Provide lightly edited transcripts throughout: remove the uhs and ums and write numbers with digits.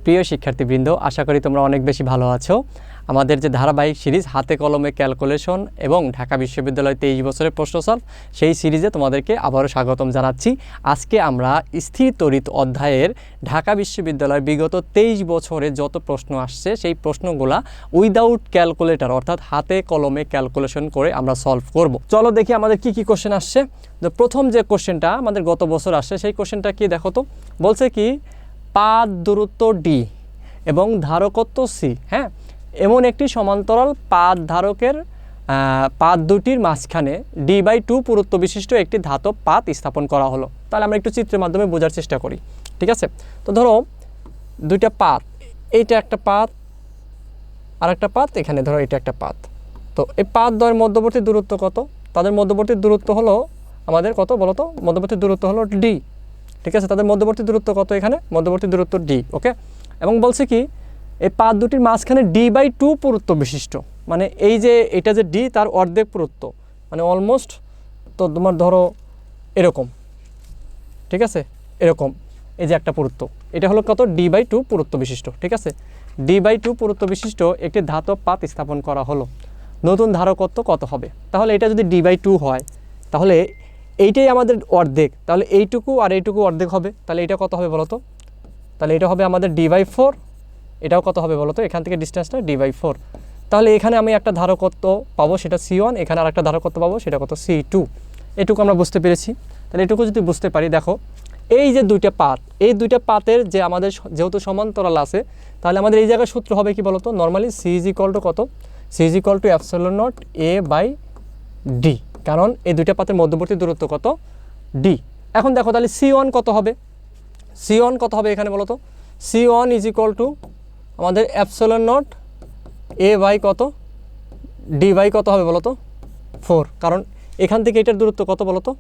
প্রিয় শিক্ষার্থীবৃন্দ, আশা করি তোমরা অনেক বেশি ভালো আছো। আমাদের যে ধারাবাহিক সিরিজ হাতে কলমে ক্যালকুলেশন এবং ঢাকা বিশ্ববিদ্যালয় 23 বছরের প্রশ্ন সলভ, সেই সিরিজে তোমাদেরকে আবারও স্বাগতম জানাচ্ছি। আজকে আমরা স্থির তড়িৎ অধ্যায়ের ঢাকা বিশ্ববিদ্যালয়ের বিগত 23 বছরে যত প্রশ্ন আসছে সেই প্রশ্নগুলা উইদাউট ক্যালকুলেটর অর্থাৎ হাতে কলমে ক্যালকুলেশন করে আমরা সলভ করব। চলো দেখি আমাদের কি কি কোশ্চেন আসছে। তো প্রথম যে কোশ্চেনটা আমাদের গত বছর আসছে সেই কোশ্চেনটা কি দেখো তো। বলছে কি পাদ দূরত্ব ডি এবং ধারকত্ব সি, হ্যাঁ, এমন একটি সমান্তরাল পাদ ধারকের পাদ দুটির মাঝখানে d/2 পুরুত্ব বিশিষ্ট একটি ধাতব পাত স্থাপন করা হলো। তাহলে আমরা একটু চিত্রের মাধ্যমে বোঝার চেষ্টা করি, ঠিক আছে? তো ধরো দুইটা পাত, এইটা একটা পাত আর একটা পাত, এখানে ধরো এটা একটা পাত। তো এই পাত দ্বয়ের মধ্যবর্তী দূরত্ব কত? তাদের মধ্যবর্তী দূরত্ব হলো আমাদের কত বলো তো? মধ্যবর্তী দূরত্ব হলো ডি, ঠিক আছে? তাদের মধ্যবর্তী দূরত্ব কত? এখানে মধ্যবর্তী দূরত্ব ডি, ওকে। এবং বলছে কি এই পাত দুটির মাঝখানে d/2 পুরুত্ব বিশিষ্ট, মানে এই যে এটা যে ডি তার অর্ধেক পুরুত্ব, মানে অলমোস্ট তো তোমার ধরো এরকম, ঠিক আছে? এরকম এই যে একটা পুরুত্ব, এটা হলো কত? d/2 পুরুত্ব বিশিষ্ট, ঠিক আছে? d/2 পুরুত্ব বিশিষ্ট একটি ধাতব পাত স্থাপন করা হলো। নতুন ধারকত্ব কত হবে? তাহলে এটা যদি d/2 হয় তাহলে এইটাই আমাদের অর্ধেক, তাহলে এইটুকু আর এইটুকু অর্ধেক হবে। তাহলে এটা কত হবে বলো তো? তাহলে এটা হবে আমাদের d/4, এটাও কত হবে বলো তো? এখান থেকে ডিস্টেন্সটা d/4। তাহলে এখানে আমি একটা ধারকত্ব পাবো, সেটা c1, এখানে আর একটা ধারকত্ব পাবো, সেটা কত? c2। এটুকু আমরা বুঝতে পেরেছি। তাহলে এটুকু যদি বুঝতে পারি, দেখো এই যে দুইটা পাত, এই দুইটা পাতের যে আমাদের যেহেতু সমান্তরাল আছে, তাহলে আমাদের এই জায়গায় সূত্র হবে কি বলো তো? নর্মালি c = কত? c = ε0 a/d, কারণ এই দুইটা পাতের মধ্যবর্তী দূরত্ব কত? d। এখন দেখো তাহলে c1 কত হবে? c1 কত হবে এখানে বলো তো? c1 = আমাদের ε0 a/ কত? d/ কত হবে বলো তো? 4, কারণ এখান থেকে এটার দূরত্ব কত বলো তো?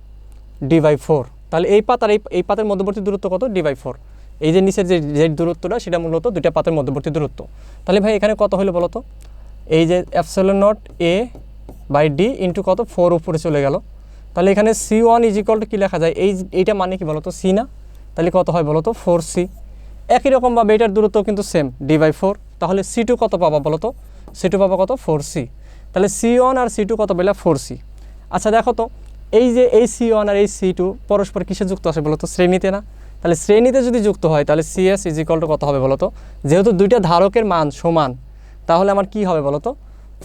d/4। তাহলে এই পাত আর এই পাতের মধ্যবর্তী দূরত্ব কত? d/4। এই যে নিচের যে দূরত্বটা সেটা মূলত দুইটা পাতের মধ্যবর্তী দূরত্ব। তাহলে ভাই এখানে কত হলো বলো তো? এই যে ε0 a/d ইন্টু কত? 4 উপরে চলে গেল। তাহলে এখানে c1 = কি লেখা যায়? এইটা মানে কি বলো তো? c না? তাহলে কত হয় বলো তো? 4c। একই রকমভাবে এটার দূরত্ব কিন্তু সেম, d/4। তাহলে c2 কত পাবা বলো তো? c2 পাবা কত? 4c। তাহলে c1 আর c2 কত পেলে? 4c। আচ্ছা দেখো তো এই যে এই c1 আর এই c2 পরস্পর কিসে যুক্ত আছে বলো তো? শ্রেণীতে না? তাহলে শ্রেণীতে যদি যুক্ত হয় তাহলে cs = কত হবে বলো তো? যেহেতু দুইটা ধারকের মান সমান, তাহলে আমার কি হবে বলো তো?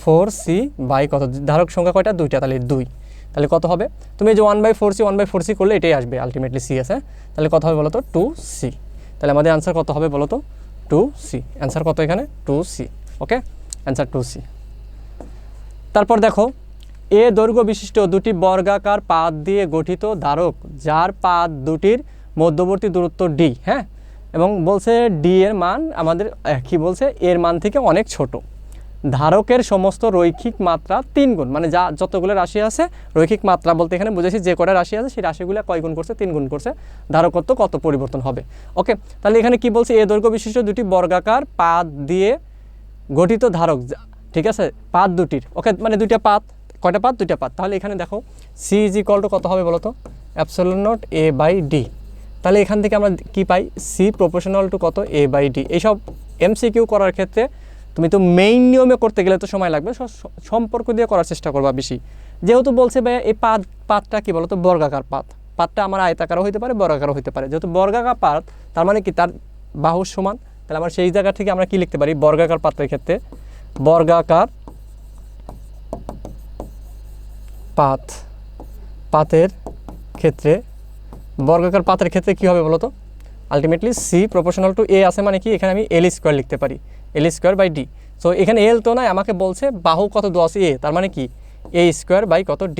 4c বাই কত? ধারক সংখ্যা কয়টা? দুইটা, তাহলে 2। তাহলে কত হবে? তুমি যে 1/4c করলে এটাই আসবে আলটিমেটলি cs, হ্যাঁ? তাহলে কত হবে বলো তো? 2c। তাহলে আমাদের অ্যান্সার কত হবে বলো তো? 2c। অ্যান্সার কত এখানে? 2c, ওকে। Answer 2c। তারপর দেখো এ দৈর্ঘ্য বিশিষ্ট দুটি বর্গাকার পাত দিয়ে গঠিত ধারক যার পাত দুটির মধ্যবর্তী দূরত্ব d, হ্যাঁ, এবং বলছে d এর মান আমাদের কি বলছে? এর মান থেকে অনেক ছোট। ধারকের সমস্ত রৈখিক মাত্রা 3 গুণ, মানে যা যতগুলো রাশি আছে, রৈখিক মাত্রা বলতে এখানে বুঝেছি যে কটা রাশি আছে সেই রাশিগুলো কয় গুণ করছে? 3 গুণ করছে। ধারকত্ব কত পরিবর্তন হবে? ওকে। তাহলে এখানে কি বলছে? এ দৈর্ঘ্য বিশিষ্ট দুটি বর্গাকার পাত দিয়ে গঠিত ধারক, ঠিক আছে, পাত দুটির, ওকে, মানে দুইটা পাত। কয়টা পাত? দুইটা পাত। তাহলে এখানে দেখো c = কত হবে বলো তো? ε0 a/d। তাহলে এখান থেকে আমরা কি পাই? c = কত? a/d। এইসব MCQ করার ক্ষেত্রে তুমি তো মেইন নিয়মে করতে গেলে তো সময় লাগবে, সম্পর্ক দিয়ে করার চেষ্টা করবা বেশি। যেহেতু বলছে ভাই এই পাতটা কি বলো তো? বর্গাকার পাত। পাতটা আমার আয়তাকারও হতে পারে, বর্গাকারও হতে পারে। যেহেতু বর্গাকার পাত, তার মানে কি তার বাহুর সমান। তাহলে আমরা সেই জায়গা থেকে আমরা কি লিখতে পারি? বর্গাকার পাতের ক্ষেত্রে বর্গাকার পাতের ক্ষেত্রে বর্গাকার পাতের ক্ষেত্রে কি হবে বলো তো? আলটিমেটলি c = a আছে, মানে কি এখানে আমি l² লিখতে পারি, l²/d। সো এখানে l তো নয়, আমাকে বলছে বাহু কত দেওয়া আছে? a, তার মানে কি a² কত? d।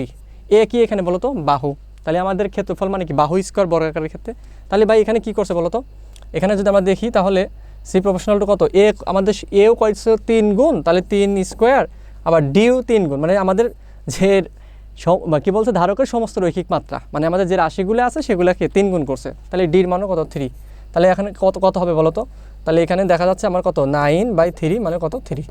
a কি এখানে বলো তো? বাহু। তাহলে আমাদের ক্ষেত্রফল মানে কি? বাহু স্কোয়ার বর্গাকারের ক্ষেত্রে। তাহলে ভাই এখানে কি করছে বলো তো? এখানে যদি আমরা দেখি তাহলে c = কত? a আমাদের এও কয়েছে 3 গুণ, তাহলে 3², আবার ডিও 3 গুণ, মানে আমাদের যে কি বলছে? ধারকের সমস্ত রৈখিক মাত্রা, মানে আমাদের যে রাশিগুলো আছে সেগুলোকে 3 গুণ করছে। তাহলে ডির মানও কত? 3। তাহলে এখানে কত হবে বলো তো? তাহলে এখানে দেখা যাচ্ছে আমার কত? 9/3, মানে কত? 3।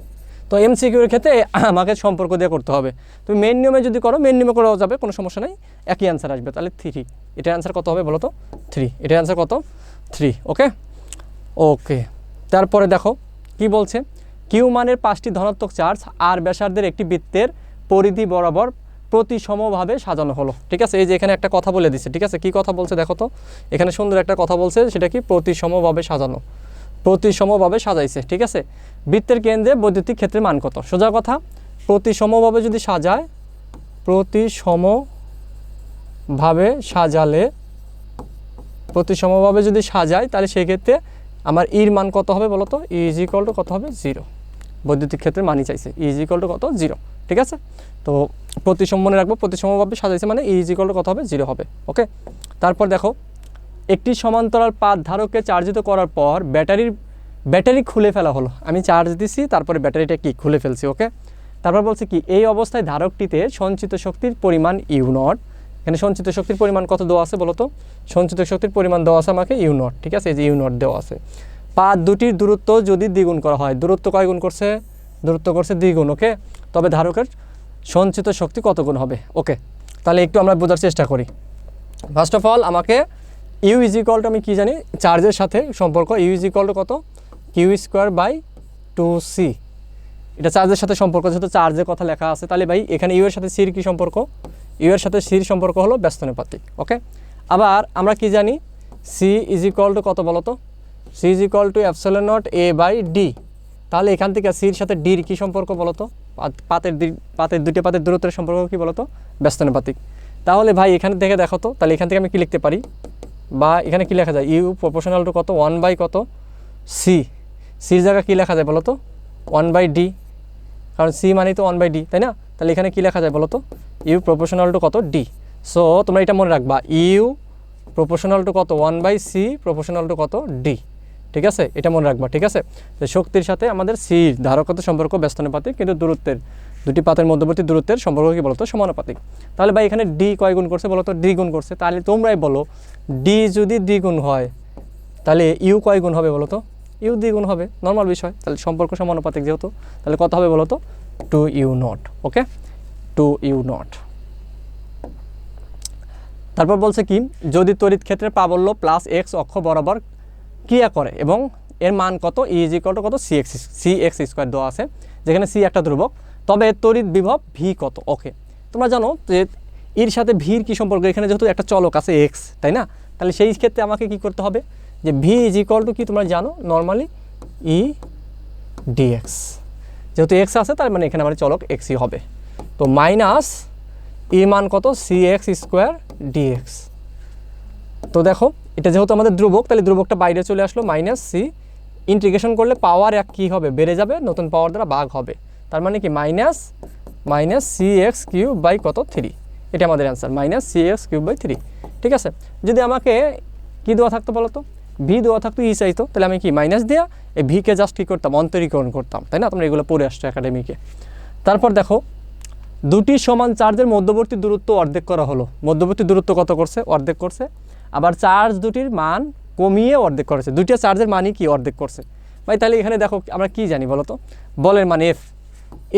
তো MCQর ক্ষেত্রে আমাকে সম্পর্ক দিয়ে করতে হবে। তুমি মেন নিয়মে যদি করো, মেন নিয়মে করাও যাবে, কোনো সমস্যা নেই, একই অ্যান্সার আসবে। তাহলে 3। এটার অ্যান্সার কত হবে বলো তো? 3। এটার অ্যান্সার কত? 3, ওকে। ওকে, তারপরে দেখো কি বলছে, কিউ মানের 5টি ধনাত্মক চার্জ আর ব্যাসার্ধের একটি বৃত্তের পরিধি বরাবর প্রতিসমভাবে সাজানো হলো। ঠিক আছে, এই যে এখানে একটা কথা বলে দিচ্ছে। ঠিক আছে, কি কথা বলছে দেখো তো, এখানে সুন্দর একটা কথা বলছে, সেটা কি প্রতিসমভাবে সাজানো, প্রতিসমভাবে সাজাইছে। ঠিক আছে, বৃত্তের কেন্দ্রে বৈদ্যুতিক ক্ষেত্রের মান কত? সোজা কথা, প্রতিসমভাবে যদি সাজায়, প্রতিসমভাবে সাজালে, প্রতিসমভাবে যদি সাজায় তাহলে সেই ক্ষেত্রে আমার ইর মান কত হবে বলো তো? ই ইজ ইকুয়াল টু কত হবে? 0। বৈদ্যুতিক ক্ষেত্রের মানই চাইছে, ই ইজ ইকুয়াল টু কত? 0। ঠিক আছে, তো প্রতিসম মনে রাখবো, প্রতিসমভাবে সাজাইছে মানে ই ইজ ইকুয়াল টু কত হবে? 0 হবে। ওকে, তারপর দেখো একটি সমান্তরাল পাত ধারককে চার্জিত করার পর ব্যাটারি খুলে ফেলা হলো। আমি চার্জ দিছি, তারপরে ব্যাটারিটা কি খুলে ফেলছি। ওকে, তারপর বলছে কি, এই অবস্থায় ধারকটিতে সঞ্চিত শক্তির পরিমাণ ইউ নট। এখানে সঞ্চিত শক্তির পরিমাণ কত দেওয়া আছে বলো তো? সঞ্চিত শক্তির পরিমাণ দেওয়া আছে আমাকে ইউ নট। ঠিক আছে, এই যে ইউ নট দেওয়া আছে। পাত দুটির দূরত্ব যদি দ্বিগুণ করা হয়, দূরত্ব কয় গুণ করছে? দূরত্ব করছে দ্বিগুণ। ওকে, তবে ধারকের সঞ্চিত শক্তি কত গুণ হবে? ওকে, তাহলে একটু আমরা বোঝার চেষ্টা করি। ফার্স্ট অফ অল আমাকে ইউ ইজ ইকুয়াল টু, আমি কী জানি, চার্জের সাথে সম্পর্ক, ইউ ইজ ইকুয়াল টু কত? Q square by 2c। এটা চার্জের সাথে সম্পর্ক, যেহেতু চার্জের কথা লেখা আছে, তাহলে ভাই এখানে ইউ এর সাথে সির কী সম্পর্ক? ইউ এর সাথে সির সম্পর্ক হলো ব্যস্তানুপাতিক। ওকে, আবার আমরা কি জানি, সি ইজ ইকুয়াল টু কত বলো তো? C is equal to epsilon not A by D. তাহলে এখান থেকে সির সাথে ডির কী সম্পর্ক বলো তো? দুটি পাতের দূরত্বের সম্পর্ক কী বলো তো? ব্যস্তানুপাতিক। তাহলে ভাই এখানে দেখে দেখো তো, তাহলে এখান থেকে আমি কী লিখতে পারি, বা এখানে কী লেখা যায়? ইউ প্রপোর্শনাল টু কত? 1 বাই কত? সি। সির জায়গা কী লেখা যায় বলো তো? 1 বাই ডি, কারণ সি মানেই তো 1 বাই ডি, তাই না? তাহলে এখানে কী লেখা যায় বলো তো? ইউ প্রপোর্শনাল টু কত? ডি। সো তোমরা এটা মনে রাখবা, ইউ প্রপোর্শনাল টু কত? 1 বাই সি প্রপোর্শনাল টু কত? ডি। ঠিক আছে, এটা মনে রাখবা। ঠিক আছে, তো শক্তির সাথে আমাদের সির ধারকত্ব সম্পর্ক ব্যস্তানুপাতিক, কিন্তু দূরত্বের, দুটি পাতের মধ্যবর্তী দূরত্বের সম্পর্ক কী বলতো? সমানুপাতিক। তাহলে ভাই এখানে ডি কয় গুণ করছে বলো তো? ডি গুণ করছে। তাহলে তোমরাই বলো, ডি যদি দ্বিগুণ হয় তাহলে ইউ কয় গুণ হবে বলো তো? ইউ দ্বিগুণ হবে, নর্মাল বিষয়। তাহলে সম্পর্ক সমানুপাতিক যেহেতু, তাহলে কত হবে বলো তো? 2u not. Okay, 2u not. তারপর বলছে কি, যদি তড়িৎ ক্ষেত্রের প্রাবল্য প্লাস এক্স অক্ষ বরাবর ক্রিয়া করে এবং এর মান কত? ই ইজ ইকুয়াল টু কত? সি এক্স স্কোয়ার দেওয়া আছে, যেখানে সি একটা ধ্রুবক, তবে তড়িৎ বিভব ভি কত? ওকে, তোমরা জানো যে এর সাথে ভির কী সম্পর্ক? এখানে যেহেতু একটা চলক আছে এক্স, তাই না? তাহলে সেই ক্ষেত্রে আমাকে কি করতে হবে, যে ভি ইজ ইকুয়াল টু কি তোমরা জানো নর্মালি ই ডিএক্স। যেহেতু এক্স আছে তার মানে এখানে আমার চলক এক্সই হবে। তো মাইনাস ই মান কত? C X square DX. তো দেখো এটা যেহেতু আমাদের ধ্রুবক, তাহলে ধ্রুবকটা বাইরে চলে আসলো, মাইনাস সি, ইন্টিগ্রেশন করলে পাওয়ার এক কী হবে? বেড়ে যাবে, নতুন পাওয়ার দ্বারা ভাগ হবে। তার মানে কি minus C X cube by কত? 3। এটা আমাদের answer, minus C X cube by 3। ঠিক আছে, যদি আমাকে কী দেওয়া থাকতো বলো তো? ভি দেওয়া থাকতো, ই চাইতো, তাহলে আমি কি মাইনাস দেওয়া এই ভিকে জাস্ট কী করতাম? অন্তরীকরণ করতাম, তাই না? তোমরা এগুলো পড়ে আসছো একাডেমিকে। তারপর দেখো দুটি সমান চার্জের মধ্যবর্তী দূরত্ব অর্ধেক করা হলো। মধ্যবর্তী দূরত্ব কত করছে? অর্ধেক করছে। আবার চার্জ দুটির মান কমিয়ে অর্ধেক করেছে। দুইটা চার্জের মানই কি? অর্ধেক করছে। ভাই তাহলে এখানে দেখো আমরা কি জানি বলো তো? বলের মান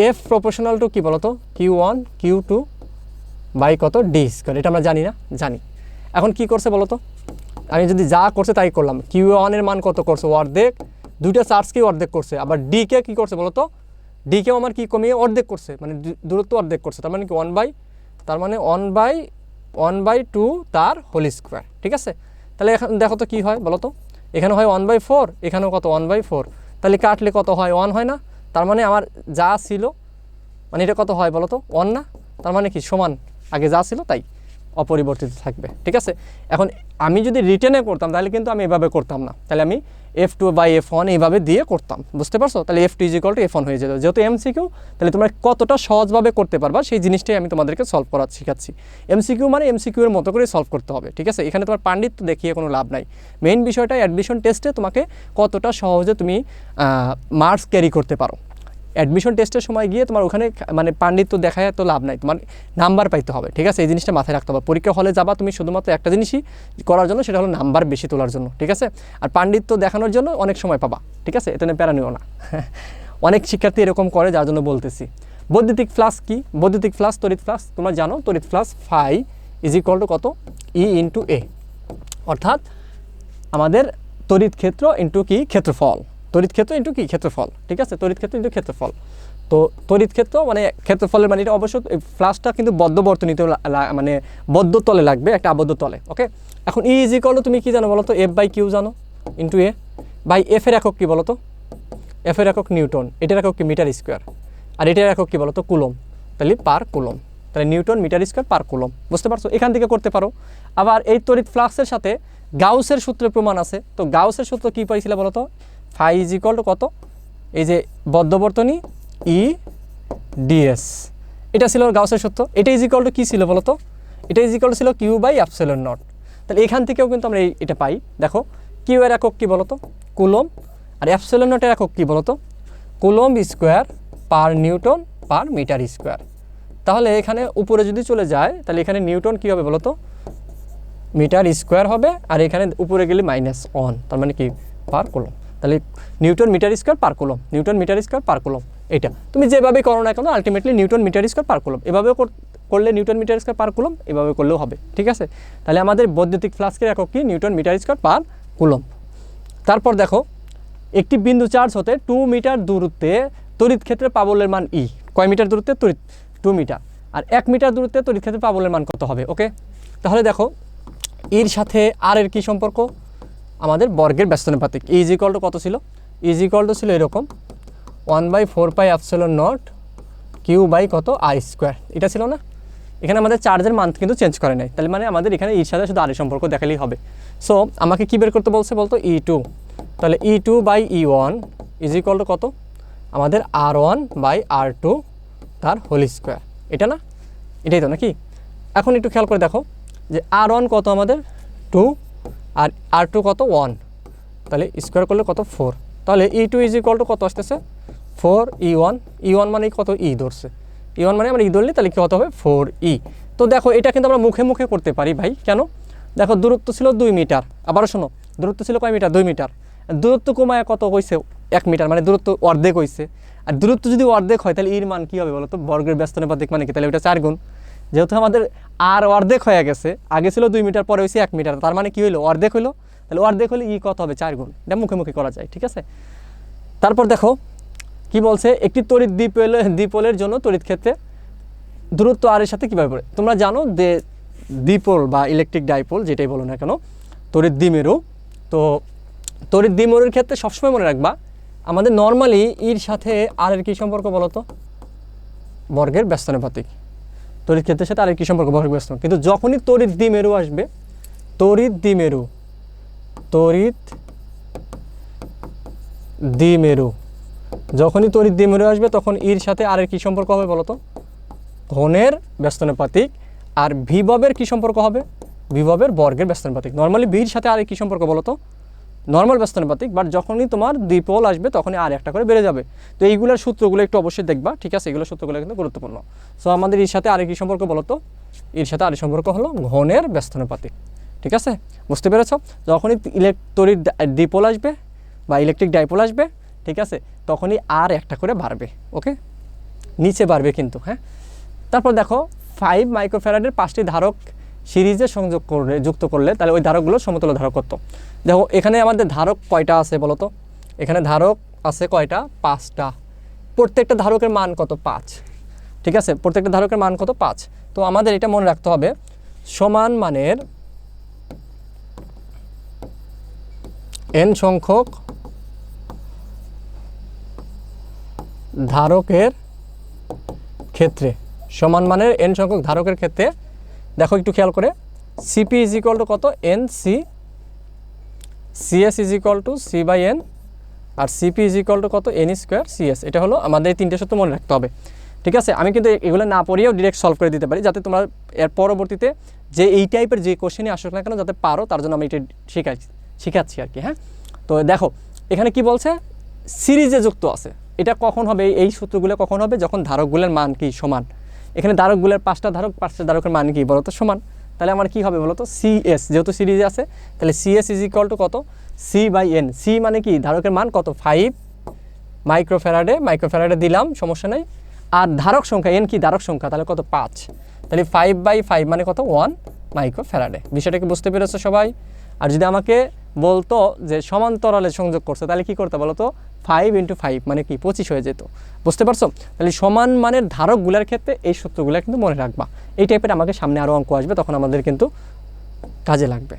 এফ প্রপোর্শনাল টু কী বলো তো? Q1 Q2 বাই কত? D square. এটা আমরা জানি না? জানি। এখন কি করছে বলো তো? আমি যদি যা করছে তাই করলাম। Q1 এর মান কত করছে? অর্ধেক। দুইটা চার্জকেই অর্ধেক করছে। আবার ডিকে কী করছে বলো তো? ডিকেও আমার কি কমিয়ে অর্ধেক করছে, মানে দূরত্ব অর্ধেক করছে। তার মানে কি 1/2 তার হোল স্কোয়ার। ঠিক আছে, তাহলে এখন দেখো তো কী হয় বলো তো? এখানে হয় 1/4, এখানেও কত? 1/4। তাহলে কাটলে কত হয়? 1 হয় না? তার মানে আমার যা ছিল, মানে এটা কত হয় বলো তো? 1 না? তার মানে কি সমান, আগে যা ছিল তাই অপরিবর্তিত থাকবে। ঠিক আছে, এখন আমি যদি রিটেনে করতাম তাহলে কিন্তু আমি এভাবে করতাম না, তাহলে আমি F2/F1 এইভাবে দিয়ে করতাম। বুঝতে পারছো? তাহলে F2 = F1 হয়ে যেত। যেহেতু এমসিকিউ, তাহলে তোমরা কতটা সহজভাবে করতে পারবা সেই জিনিসটাই আমি তোমাদেরকে সলভ করা শিখাচ্ছি। এমসিকিউ মানে এমসিকিউ এর মতো করে সলভ করতে হবে। ঠিক আছে, এখানে তোমার পাণ্ডিত্য দেখিয়ে কোনো লাভ নাই। মেইন বিষয়টা অ্যাডমিশন টেস্টে তোমাকে কতটা সহজে তুমি মার্কস ক্যারি করতে পারো। অ্যাডমিশন টেস্টের সময় গিয়ে তোমার ওখানে মানে পাণ্ডিত্য দেখায় তো লাভ নাই, তোমার নাম্বার পাইতে হবে। ঠিক আছে, এই জিনিসটা মাথায় রাখতে হবে। পরীক্ষা হলে যাবা তুমি শুধুমাত্র একটা জিনিসই করার জন্য, সেটা হলো নাম্বার বেশি তোলার জন্য। ঠিক আছে, আর পাণ্ডিত্য দেখানোর জন্য অনেক সময় পাবা। ঠিক আছে, এতে প্যারা নিও না। অনেক শিক্ষার্থী এরকম করে, যার জন্য বলতেছি। বৈদ্যুতিক ফ্লাক্স কি? বৈদ্যুতিক ফ্লাক্স, তড়িৎ ফ্লাক্স তোমরা জানো। তড়িৎ ফ্লাক্স ফাই = কত? E × A, অর্থাৎ আমাদের তড়িৎ ক্ষেত্র ইন্টু কি? ক্ষেত্রফল। তড়িৎ ক্ষেত্র ইন্টু কি ক্ষেত্রফল, ঠিক আছে, তড়িৎ ক্ষেত্র ইন্টু ক্ষেত্রফল। তো তড়িৎ ক্ষেত্র মানে ক্ষেত্রফলের মানে এটা অবশ্য ফ্লাক্সটা কিন্তু বদ্ধ বর্তনীতে মানে বদ্ধ তলে লাগবে, একটা আবদ্ধ তলে। ওকে, এখন ই ইজ ইকুয়াল টু তুমি কি জানো বলো তো, এফ বাই কিউ জানো ইন্টু এ বাই এফ এর একক কি বলো তো, এফ এর একক নিউটন, এটার একক কি মিটার স্কোয়ার, আর এটার একক কি বলো তো কুলম, তাহলে পার কুলম, তাহলে newton metre square per coulomb. বুঝতে পারছো, এখান থেকে করতে পারো। আবার এই তড়িৎ ফ্লাক্সের সাথে গাউসের সূত্রের প্রমাণ আছে। তো গাউসের সূত্র কী পাইছিলে বলো তো, ফাই ইজ ইকুয়াল টু কত, এই যে বদ্ধবর্তনী ই ডিএস, এটা ছিল গাউসের সূত্র। এটা ইজ ইকুয়াল টু কী ছিল বলো তো, এটা ইজ ইকুয়াল টু ছিল কিউ বাই অ্যাপসিলন নট। তাহলে এখান থেকেও কিন্তু আমরা এটা পাই। দেখো কিউ এর একক কী বলো তো কুলম, আর অ্যাপসিলন নটের একক কী বলো তো coulomb square per newton per metre square. তাহলে এখানে উপরে যদি চলে যায় তাহলে এখানে নিউটন কী হবে বলো তো মিটার স্কোয়ার হবে, আর এখানে উপরে গেলে -1, তার মানে কি পার কুলম। তাহলে newton metre square per coulomb, newton metre square per coulomb. এটা তুমি যেভাবে করো না কেন ultimately newton metre square per coulomb, এভাবেও করলে newton metre square per coulomb, এভাবে করলেও হবে, ঠিক আছে। তাহলে আমাদের বৈদ্যুতিক ফ্লাস্কের একক কি newton metre square per coulomb. তারপর দেখো একটি বিন্দু চার্জ হতে 2 মিটার দূরত্বে তড়িৎ ক্ষেত্রে পাবলের মান ই, কয় মিটার দূরত্বে তড়িৎ 2 মিটার, আর 1 মিটার দূরত্বে তড়িৎ ক্ষেত্রে পাবলের মান কত হবে। ওকে, তাহলে দেখো এর সাথে আর এর কী সম্পর্ক, আমাদের বর্গের ব্যস্তানুপাতিক। ইজ ইকুয়াল টু কত ছিল, ইজ ইকুয়াল টু ছিল এরকম 1/4 pi epsilon not Q by কত আর স্কোয়ার, এটা ছিল না। এখানে আমাদের চার্জের মান কিন্তু চেঞ্জ করে নাই, তাহলে মানে আমাদের এখানে এর সাথে শুধু আর সম্পর্ক দেখালেই হবে। সো আমাকে কী বের করতে বলছে বলতো E2, তাহলে E2 by E1 is equal to কত, আমাদের R1 বাই R2 তার হোল স্কোয়ার, এটা না, এটাই তো নাকি। এখন একটু খেয়াল করে দেখো যে R1 কত আমাদের 2 আর R2 কত 1, তাহলে স্কোয়ার করলে কত 4, তাহলে E2 ইজ ইকুয়াল টু কত আসতেছে 4 E1, E1 মানে কত ই ধরছে, E1 মানে আমরা ই ধরলে তাহলে কত হবে 4E। তো দেখো এটা কিন্তু আমরা মুখে মুখে করতে পারি ভাই, কেন দেখো দূরত্ব ছিল 2 মিটার, আবারও শোনো দূরত্ব ছিল কয় মিটার 2 মিটার, দূরত্ব কমায় কত হয়েছে 1 মিটার, মানে দূরত্ব অর্ধেক হয়েছে। আর দূরত্ব যদি অর্ধেক হয় তাহলে এর মান কী হবে বলো তো বর্গের ব্যস্তানুপাতিক মানে কি, তাহলে এটা 4 গুণ। যেহেতু আমাদের আর অর্ধেক হয়ে গেছে, আগে ছিল 2 মিটার পরে হয়েছে 1 মিটার, তার মানে কি হলো অর্ধেক হলো, তাহলে অর্ধেক হলে ই কত হবে 4 গুণ। এটা মুখে মুখে করা যায়, ঠিক আছে। তারপর দেখো কি বলছে, একটি তড়িৎ দ্বিপোলের জন্য তড়িৎ ক্ষেত্রে দূরত্ব আর এর সাথে কীভাবে পড়ে। তোমরা জানো যে দ্বিপোল বা ইলেকট্রিক ডাইপোল যেটাই বলো না কেন, তড়িৎ দ্বিমেরু। তো তড়িৎ দ্বিমেরুর ক্ষেত্রে সবসময় মনে রাখবা আমাদের নর্মালি এর সাথে আর এর কী সম্পর্ক বলো তো বর্গের ব্যস্তানুপাতিক। তড়িৎ ক্ষেত্রের সাথে আর কী সম্পর্ক বর্গের ব্যস্তানুপাতিক, কিন্তু যখনই তড়িৎ দ্বিমেরু আসবে, তড়িৎ দ্বিমেরু যখনই তড়িৎ দ্বিমেরু আসবে তখন এর সাথে আর এর কী সম্পর্ক হবে বলো তো ঘনের ব্যস্তানুপাতিক। আর বিভবের কী সম্পর্ক হবে, বিভবের বর্গের ব্যস্তানুপাতিক। নর্মালি বির সাথে আর কী সম্পর্ক বলো তো নর্মাল ব্যস্তানুপাতিক, বাট যখনই তোমার দ্বিপোল আসবে তখনই আর একটা করে বেড়ে যাবে। তো এইগুলোর সূত্রগুলো একটু অবশ্যই দেখবা, ঠিক আছে, এগুলোর সূত্রগুলো কিন্তু গুরুত্বপূর্ণ। সো আমাদের এর সাথে আর কী সম্পর্ক বলো তো, এর সাথে আর সম্পর্ক হলো ঘনের ব্যস্তানুপাতিক, ঠিক আছে, বুঝতে পেরেছ। যখনই তড়িৎ দ্বিপোল আসবে বা ইলেকট্রিক ডাইপোল আসবে, ঠিক আছে, তখনই আর একটা করে বাড়বে। ওকে, নিচে বাড়বে কিন্তু, হ্যাঁ। তারপর দেখো 5 মাইক্রোফ্যারাডের 5টি ধারক সিরিজে যুক্ত করলে তাহলে ওই ধারকগুলো সমতুল্য ধারক কত। দেখো এখানে আমাদের ধারক কয়টা আছে বলো তো, এখানে ধারক আছে কয়টা 5টা, প্রত্যেকটা ধারকের মান কত 5, ঠিক আছে, প্রত্যেকটা ধারকের মান কত 5। তো আমাদের এটা মনে রাখতে হবে সমান মানের n সংখ্যক ধারকের ক্ষেত্রে, সমান মানের n সংখ্যক ধারকের ক্ষেত্রে দেখো একটু খেয়াল করে সিপি ইজ ইকুয়াল টু কত NC, CS is equal to C/N, আর সিপি ইজ ইকুয়াল টু কত N² CS। এটা হলো আমাদের 3টে সূত্র মনে রাখতে হবে, ঠিক আছে। আমি কিন্তু এগুলো না পড়িয়েও ডিরেক্ট সলভ করে দিতে পারি, যাতে তোমরা এর পরবর্তীতে যে এই টাইপের যে কোশ্চেনই আসুক না কেন যাতে পারো, তার জন্য আমি এটা শিখাচ্ছি আর কি, হ্যাঁ। তো দেখো এখানে কি বলছে সিরিজে যুক্ত আছে, এটা কখন হবে, এই সূত্রগুলো কখন হবে যখন ধারকগুলোর মান কি সমান। এখানে ধারকগুলোর 5টা ধারকের মান কি বলো তো সমান, তাহলে আমার কি হবে বলো তো CS, যেহেতু সিরিজে আছে তাহলে CS ইজ ইকুয়াল টু কত C/N। সি মানে কি ধারকের মান কত 5 মাইক্রোফ্যারাডে দিলাম, সমস্যা নেই। আর ধারক সংখ্যা N কি ধারক সংখ্যা, তাহলে কত 5, তাহলে 5/5 মানে কত 1 মাইক্রোফ্যারাডে। বিষয়টাকে বুঝতে পেরেছো সবাই। আর যদি আমাকে বলতো যে সমান্তরালে সংযোগ করছে, তাহলে কী করতে বলো তো 5 × 5 মানে কি 25 হয়ে যেত। বুঝতে পারছো? তাহলে সমান মানের ধারকগুলোর ক্ষেত্রে এই সূত্রগুলো কিন্তু মনে রাখবা। এই টাইপের আমাকে সামনে আরও অঙ্ক আসবে, তখন আমাদের কিন্তু কাজে লাগবে।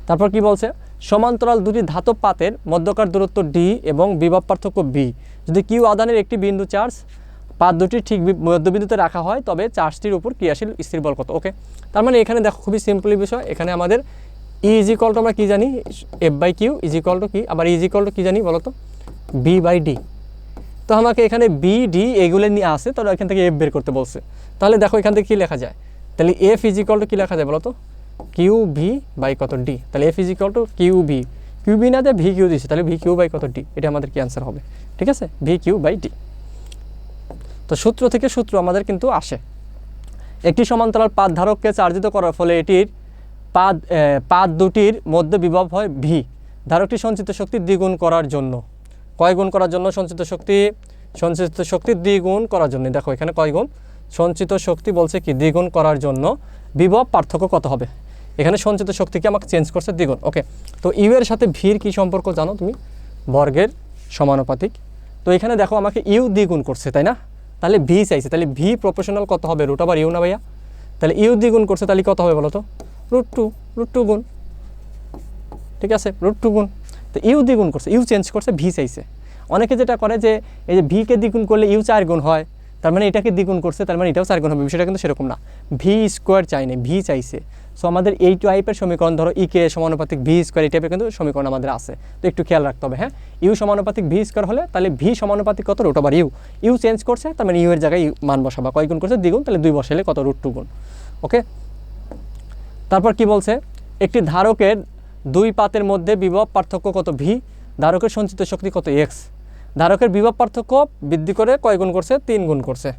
তারপর কি বলছে, সমান্তরাল দুটি ধাতব পাতের মধ্যকার দূরত্ব ডি এবং বিভব পার্থক্য বি, যদি কিউ আধানের একটি বিন্দু চার্জ পাত দুটি ঠিক মধ্যবিন্দুতে রাখা হয় তবে চার্জটির উপর ক্রিয়াশীল স্থির বল কত। ওকে, তার মানে এখানে দেখো খুবই সিম্পলি বিষয়। এখানে আমাদের ই ইজ ইকুয়াল টু আমরা কী জানি, F/Q ইজ ইকুয়াল টু কি, আবার ইজ ইকুয়াল টু কী জানি বলো তো, B/D। তো আমাকে এখানে বি ডি এগুলো নিয়ে আসে, তাহলে এখান থেকে এফ বের করতে বলছে। তাহলে দেখো এখান থেকে কী লেখা যায়, তাহলে এফ ইজ ইকুয়াল টু কী লেখা যায় বলো তো, কিউ ভি বাই কত ডি। তাহলে F is equal to Q V, Q V না দেয় ভি কিউ দিচ্ছে, তাহলে ভি কিউ বাই কত ডি, এটা আমাদের কি অ্যান্সার হবে। ঠিক আছে, ভি কিউ বাই ডি। তো সূত্র থেকে সূত্র আমাদের কিন্তু আসে। একটি সমান্তরাল পাত ধারককে চার্জিত করার ফলে এটির পাত দুটির মধ্যে বিভব হয় ভি। ধারকটি সঞ্চিত শক্তি দ্বিগুণ করার জন্য, কয় গুণ করার জন্য সঞ্চিত শক্তি দ্বিগুণ করার জন্য, দেখো এখানে কয় গুণ, সঞ্চিত শক্তি বলছে কি দ্বিগুণ করার জন্য বিভব পার্থক্য কত হবে। এখানে সঞ্চিত শক্তিকে আমাকে চেঞ্জ করছে দ্বিগুণ। ওকে, তো ইউ এর সাথে ভির কী সম্পর্ক জানো তুমি, বর্গের সমানুপাতিক। তো এখানে দেখো আমাকে ইউ দ্বিগুণ করছে, তাই না, তাহলে ভি চাইছে, তাহলে ভি প্রপোর্শনাল কত হবে, রুট ওভার ইউ না ভাইয়া। তাহলে ইউ দ্বিগুণ করছে, তাহলে কত হবে বলো তো, √2 গুণ। ঠিক আছে, √2 গুণ। তো ইউ দ্বিগুণ করছে, ইউ চেঞ্জ করছে, ভি চাইছে। অনেকে যেটা করে যে এই যে ভিকে দ্বিগুণ করলে ইউ 4 গুণ হয়, তার মানে এটাকে দ্বিগুণ করছে, তার মানে এটাও 4 গুণ হবে। বিষয়টা কিন্তু সেরকম না, ভি স্কোয়ার চাইনি, ভি চাইছে। সো আমাদের এই টাইপের সমীকরণ, ধরো ইকে সমানুপাতিক ভি স্কোয়ার, এই টাইপের কিন্তু সমীকরণ আমাদের আছে। তো একটু খেয়াল রাখতে হবে। হ্যাঁ, ইউ সমানুপাতিক ভি স্কোয়ার হলে তাহলে ভি সমানুপাতিক কত, root over U. U change করছে, তার মানে ইউ এর জায়গায় মান বসাবা, কয় গুণ করছে দ্বিগুণ, তাহলে 2 বসাইলে কত, √2 গুণ। ওকে, তারপর কি বলছে, একটি ধারকের দুই পাতের মধ্যে বিভব পার্থক্য কত ভি, ধারকের সঞ্চিত শক্তি কত এক্স। ধারকের বিভব পার্থক্য বৃদ্ধি করে কয় গুণ করছে, 3 গুণ করছে।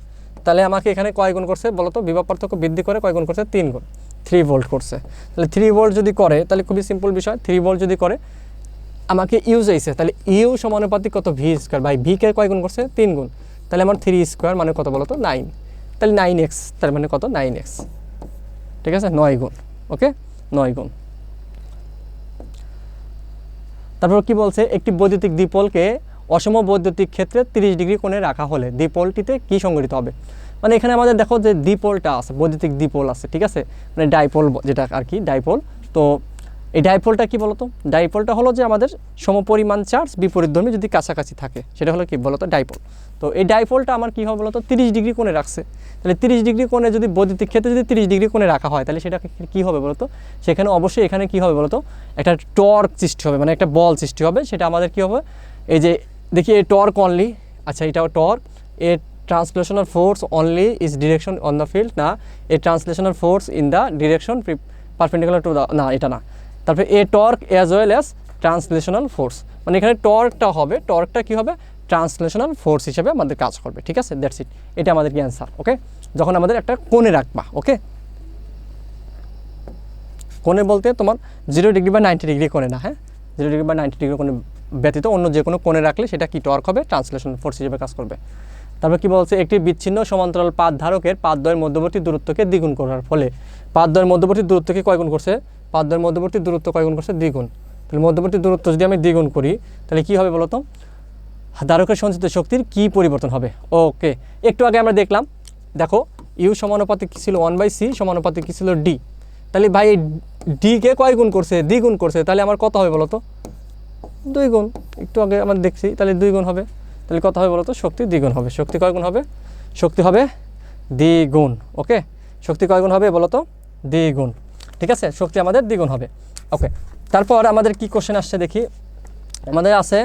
তাহলে আমাকে এখানে কয় গুণ করছে বলো তো, বিভব পার্থক্য বৃদ্ধি করে কয় গুণ করছে, 3 গুণ, 3 ভোল্ট করছে। তাহলে 3 ভোল্ট যদি করে, তাহলে খুবই সিম্পল বিষয়, 3 ভোল্ট যদি করে আমাকে ইউ চাইছে, তাহলে ইউ সমানুপাতিক কত ভি স্কোয়ার, বাই ভিকে কয় গুণ করছে, 3 গুণ। তাহলে আমার 3 স্কোয়ার মানে কত বলো তো, 9। তাহলে 9x, তার মানে কত, 9x। ঠিক আছে, 9 গুণ। ওকে, 9 গুণ। তারপর কি বলছে, একটি বৈদ্যুতিক দ্বিপোলকে অসম বৈদ্যুতিক ক্ষেত্রে 30 ডিগ্রি কোণে রাখা হলে দ্বিপোলটিতে কি সংঘটিত হবে। মানে এখানে আমাদের দেখো যে দ্বিপোলটা আছে, বৈদ্যুতিক দ্বিপোল আছে। ঠিক আছে, মানে ডাইপোল যেটা আর কি, ডাইপোল। তো এই ডাইপোলটা কি বলতো, ডাইপোলটা হলো যে আমাদের সমপরিমাণ চার্জ বিপরীতধর্মী যদি কাছাকাছি থাকে, সেটা হলো কি বলতো, ডাইপোল। তো এই ডাইপোলটা আমার কী হবে বলতো, 30 ডিগ্রি কোণে রাখছে। তাহলে 30 ডিগ্রি কোণে যদি বৈদ্যুতিক ক্ষেত্রে যদি 30 ডিগ্রি কোণে রাখা হয়, তাহলে সেটা কী হবে বলতো, সেখানে অবশ্যই এখানে কী হবে বলতো, একটা টর্ক সৃষ্টি হবে, মানে একটা বল সৃষ্টি হবে। সেটা আমাদের কী হবে, এই যে দেখি এই টর্ক অনলি, আচ্ছা এটাও torque, a translational force only is direction on the field, না a translational force in the direction perpendicular to the, না এটা না। তারপরে a torque as well as translational force, মানে এখানে টর্কটা হবে, টর্কটা কী হবে, ট্রান্সলেশনাল ফোর্স হিসেবে আমাদের কাজ করবে। ঠিক আছে, দ্যাটস ইট, এটা আমাদের কি অ্যান্সার। ওকে, যখন আমাদের একটা কোণে রাখবা, ওকে, কোণে বলতে তোমার 0 ডিগ্রি বা 90 ডিগ্রি কোণে না, হ্যাঁ 0 ডিগ্রি বা 90 ডিগ্রি কোণে ব্যতীত অন্য যে কোনো কোণে রাখলে সেটা কি টর্ক হবে, ট্রান্সলেশনাল ফোর্স হিসেবে কাজ করবে। তারপর কি বলছে, একটি বিচ্ছিন্ন সমান্তরাল পাত ধারকের পাতদ্বয়ের মধ্যবর্তী দূরত্বকে দ্বিগুণ করার ফলে, পাতদ্বয়ের মধ্যবর্তী দূরত্বকে কয় গুণ করছে, পাতদ্বয়ের মধ্যবর্তী দূরত্ব কয় গুণ করছে, দ্বিগুণ। তাহলে মধ্যবর্তী দূরত্ব যদি আমি দ্বিগুণ করি, তাহলে কী হবে বলতো, ধারকের সঞ্চিত শক্তির কি পরিবর্তন হবে। ওকে, একটু আগে আমরা দেখলাম, দেখো ইউ সমানুপাতিক কী ছিল, 1/c সমানুপাতিক কী ছিল, ডি। তাহলে ভাই এই ডিকে কয় গুণ করছে, দ্বিগুণ করছে, তাহলে আমার কত হবে বলতো, 2 গুণ। একটু আগে আমরা দেখছি, তাহলে 2 গুণ হবে। তাহলে কত হবে বলতো, শক্তি দ্বিগুণ হবে। শক্তি কয় গুণ হবে, শক্তি হবে দ্বিগুণ। ওকে, শক্তি কয় গুণ হবে বলতো, দ্বিগুণ। ঠিক আছে, শক্তি আমাদের দ্বিগুণ হবে। ওকে, তারপর আমাদের কি কোশ্চেন আসছে দেখি, আমাদের আছে